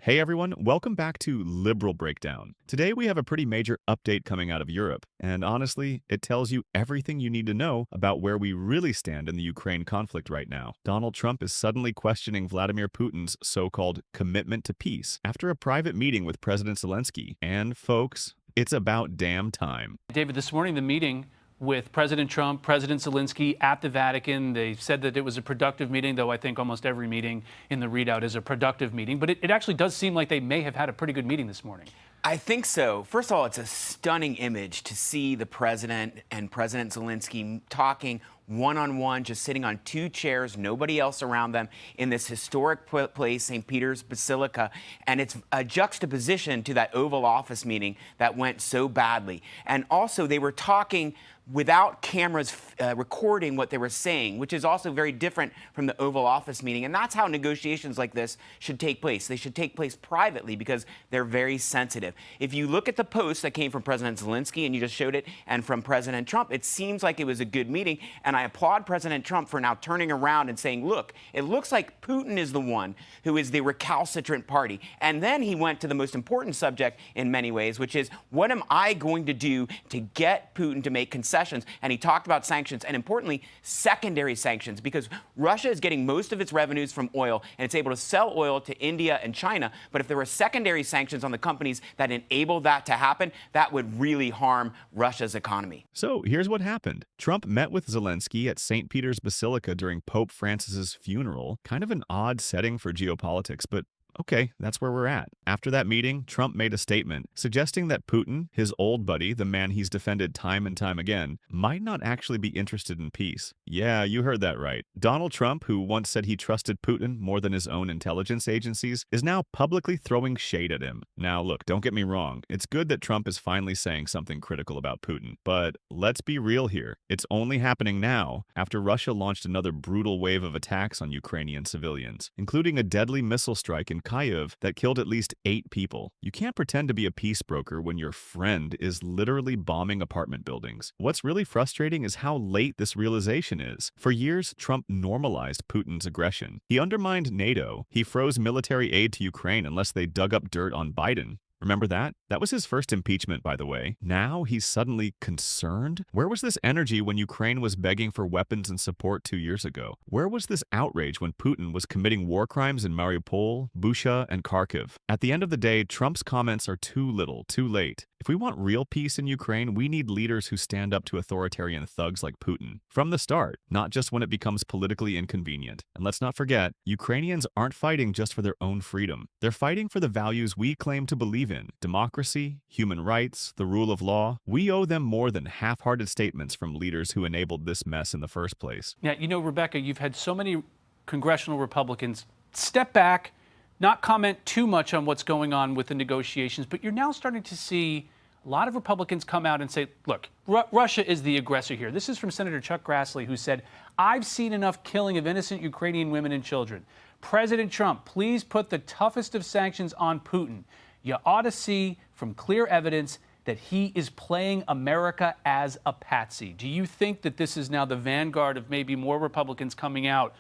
Hey everyone, welcome back to Liberal Breakdown. Today we have a pretty major update coming out of Europe, and honestly, it tells you everything you need to know about where we really stand in the Ukraine conflict right now. Donald Trump is suddenly questioning Vladimir Putin's so-called commitment to peace after a private meeting with President Zelensky. And folks, it's about damn time. David, this morning the meeting with President Trump, President Zelensky at the Vatican. They said that it was a productive meeting, though I think almost every meeting in the readout is a productive meeting. But it actually does seem like they may have had a pretty good meeting this morning. I think so. First of all, it's a stunning image to see the president and President Zelensky talking one-on-one, just sitting on two chairs, nobody else around them, in this historic place, St. Peter's Basilica. And it's a juxtaposition to that Oval Office meeting that went so badly. And also, they were talking without cameras recording what they were saying, which is also very different from the Oval Office meeting. And that's how negotiations like this should take place. They should take place privately because they're very sensitive. If you look at the post that came from President Zelensky, and you just showed it, and from President Trump, it seems like it was a good meeting. And I applaud President Trump for now turning around and saying, look, it looks like Putin is the one who is the recalcitrant party. And then he went to the most important subject in many ways, which is, what am I going to do to get Putin to make concessions? And he talked about sanctions, and importantly, secondary sanctions, because Russia is getting most of its revenues from oil, and it's able to sell oil to India and China. But if there were secondary sanctions on the companies that enable that to happen, that would really harm Russia's economy. So here's what happened. Trump met with Zelensky at St. Peter's Basilica during Pope Francis's funeral. Kind of an odd setting for geopolitics, but okay, that's where we're at. After that meeting, Trump made a statement suggesting that Putin, his old buddy, the man he's defended time and time again, might not actually be interested in peace. Yeah, you heard that right. Donald Trump, who once said he trusted Putin more than his own intelligence agencies, is now publicly throwing shade at him. Now look, don't get me wrong. It's good that Trump is finally saying something critical about Putin. But let's be real here. It's only happening now after Russia launched another brutal wave of attacks on Ukrainian civilians, including a deadly missile strike in Kyiv that killed at least 8 people. You can't pretend to be a peace broker when your friend is literally bombing apartment buildings. What's really frustrating is how late this realization is. For years, Trump normalized Putin's aggression. He undermined NATO. He froze military aid to Ukraine unless they dug up dirt on Biden. Remember that? That was his first impeachment, by the way. Now he's suddenly concerned? Where was this energy when Ukraine was begging for weapons and support 2 years ago? Where was this outrage when Putin was committing war crimes in Mariupol, Bucha, and Kharkiv? At the end of the day, Trump's comments are too little, too late. If we want real peace in Ukraine, we need leaders who stand up to authoritarian thugs like Putin. From the start, not just when it becomes politically inconvenient. And let's not forget, Ukrainians aren't fighting just for their own freedom. They're fighting for the values we claim to believe in: democracy, human rights, the rule of law. We owe them more than half-hearted statements from leaders who enabled this mess in the first place. Now, you know, Rebecca, you've had so many congressional Republicans step back, not comment too much on what's going on with the negotiations, but you're now starting to see a lot of Republicans come out and say, look, Russia is the aggressor here. This is from Senator Chuck Grassley, who said, I've seen enough killing of innocent Ukrainian women and children. President Trump, please put the toughest of sanctions on Putin. You ought to see from clear evidence that he is playing America as a patsy. Do you think that this is now the vanguard of maybe more Republicans coming out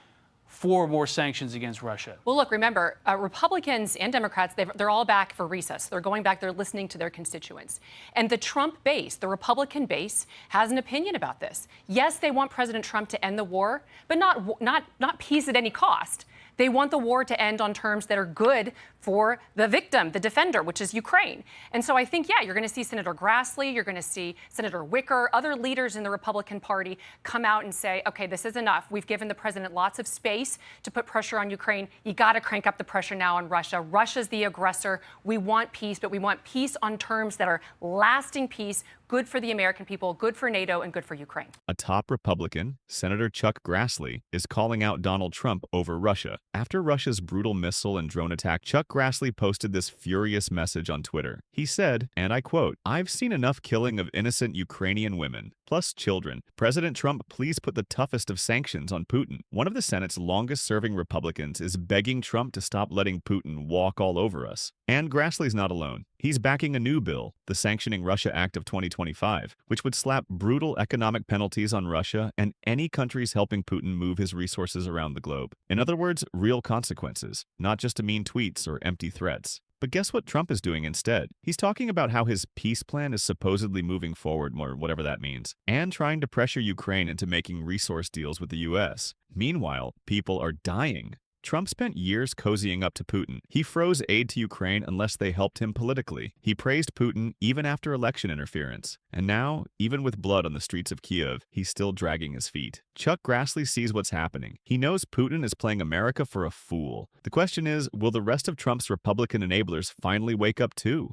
for more sanctions against Russia? Well, look, remember, Republicans and Democrats, they're all back for recess. They're going back. They're listening to their constituents. And the Trump base, the Republican base, has an opinion about this. Yes, they want President Trump to end the war, but not peace at any cost. They want the war to end on terms that are good for the victim, the defender, which is Ukraine. And so I think, yeah, you're going to see Senator Grassley, you're going to see Senator Wicker, other leaders in the Republican Party come out and say, okay, this is enough. We've given the president lots of space to put pressure on Ukraine. You got to crank up the pressure now on Russia. Russia's the aggressor. We want peace, but we want peace on terms that are lasting peace, good for the American people, good for NATO, and good for Ukraine. A top Republican, Senator Chuck Grassley, is calling out Donald Trump over Russia. After Russia's brutal missile and drone attack, Chuck Grassley posted this furious message on Twitter. He said, and I quote, "I've seen enough killing of innocent Ukrainian women, plus children. President Trump, please put the toughest of sanctions on Putin." One of the Senate's longest-serving Republicans is begging Trump to stop letting Putin walk all over us. And Grassley's not alone. He's backing a new bill, the Sanctioning Russia Act of 2025, which would slap brutal economic penalties on Russia and any countries helping Putin move his resources around the globe. In other words, real consequences, not just mean tweets or empty threats. But guess what Trump is doing instead? He's talking about how his peace plan is supposedly moving forward, or whatever that means, and trying to pressure Ukraine into making resource deals with the US. Meanwhile, people are dying. Trump spent years cozying up to Putin. He froze aid to Ukraine unless they helped him politically. He praised Putin even after election interference. And now, even with blood on the streets of Kiev, he's still dragging his feet. Chuck Grassley sees what's happening. He knows Putin is playing America for a fool. The question is, will the rest of Trump's Republican enablers finally wake up too?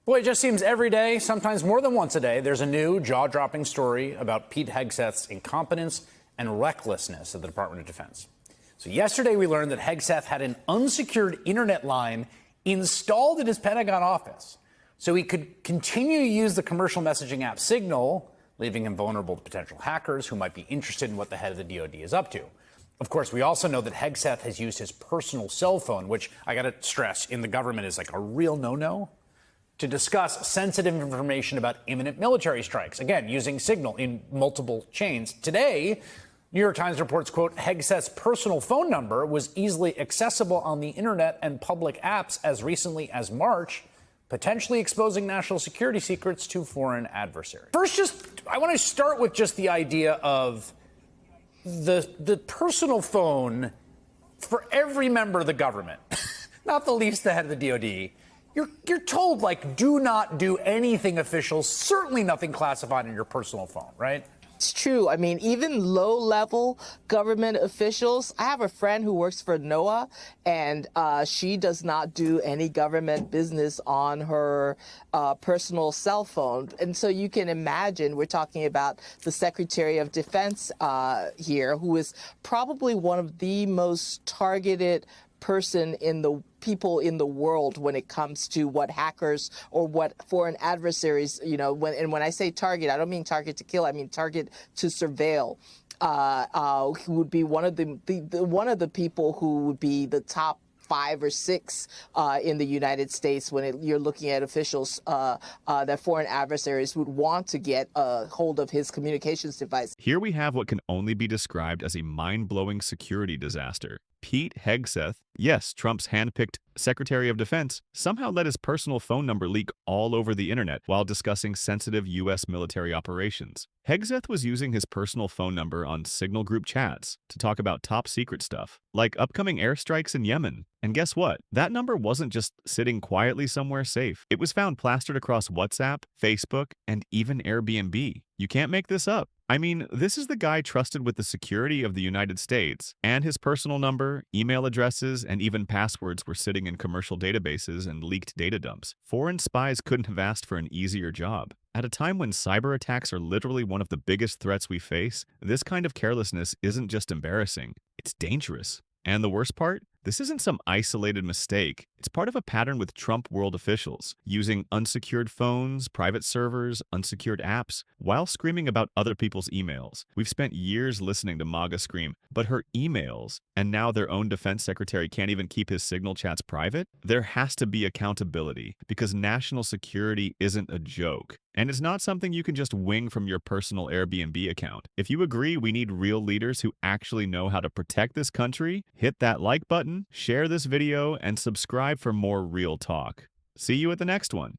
Boy, it just seems every day, sometimes more than once a day, there's a new jaw-dropping story about Pete Hegseth's incompetence and recklessness at the Department of Defense. So yesterday we learned that Hegseth had an unsecured internet line installed in his Pentagon office so he could continue to use the commercial messaging app Signal, leaving him vulnerable to potential hackers who might be interested in what the head of the DoD is up to. Of course, we also know that Hegseth has used his personal cell phone, which I got to stress in the government is like a real no-no, to discuss sensitive information about imminent military strikes, again, using Signal in multiple chains. Today, New York Times reports, quote, Hegseth's personal phone number was easily accessible on the internet and public apps as recently as March, potentially exposing national security secrets to foreign adversaries. First, I want to start with just the idea of the personal phone for every member of the government, not the least the head of the DoD. You're told, like, do not do anything official, certainly nothing classified in your personal phone, right? It's true. I mean, even low-level government officials. I have a friend who works for NOAA, and she does not do any government business on her personal cell phone. And so you can imagine we're talking about the Secretary of Defense here, who is probably one of the most targeted person in the people in the world when it comes to what hackers or what foreign adversaries, when I say target, I don't mean target to kill, I mean target to surveil. Who would be one of the people who would be the top 5 or 6 in the United States when you're looking at officials that foreign adversaries would want to get a hold of his communications device. Here we have what can only be described as a mind-blowing security disaster. Pete Hegseth, yes, Trump's handpicked Secretary of Defense, somehow let his personal phone number leak all over the internet while discussing sensitive U.S. military operations. Hegseth was using his personal phone number on Signal group chats to talk about top-secret stuff, like upcoming airstrikes in Yemen. And guess what? That number wasn't just sitting quietly somewhere safe. It was found plastered across WhatsApp, Facebook, and even Airbnb. You can't make this up. I mean, this is the guy trusted with the security of the United States, and his personal number, email addresses, and even passwords were sitting in commercial databases and leaked data dumps. Foreign spies couldn't have asked for an easier job. At a time when cyber attacks are literally one of the biggest threats we face, this kind of carelessness isn't just embarrassing, it's dangerous. And the worst part? This isn't some isolated mistake. It's part of a pattern with Trump world officials, using unsecured phones, private servers, unsecured apps, while screaming about other people's emails. We've spent years listening to MAGA scream, but her emails, and now their own defense secretary can't even keep his Signal chats private? There has to be accountability, because national security isn't a joke. And it's not something you can just wing from your personal Airbnb account. If you agree we need real leaders who actually know how to protect this country, hit that like button, share this video, and subscribe for more real talk. See you at the next one.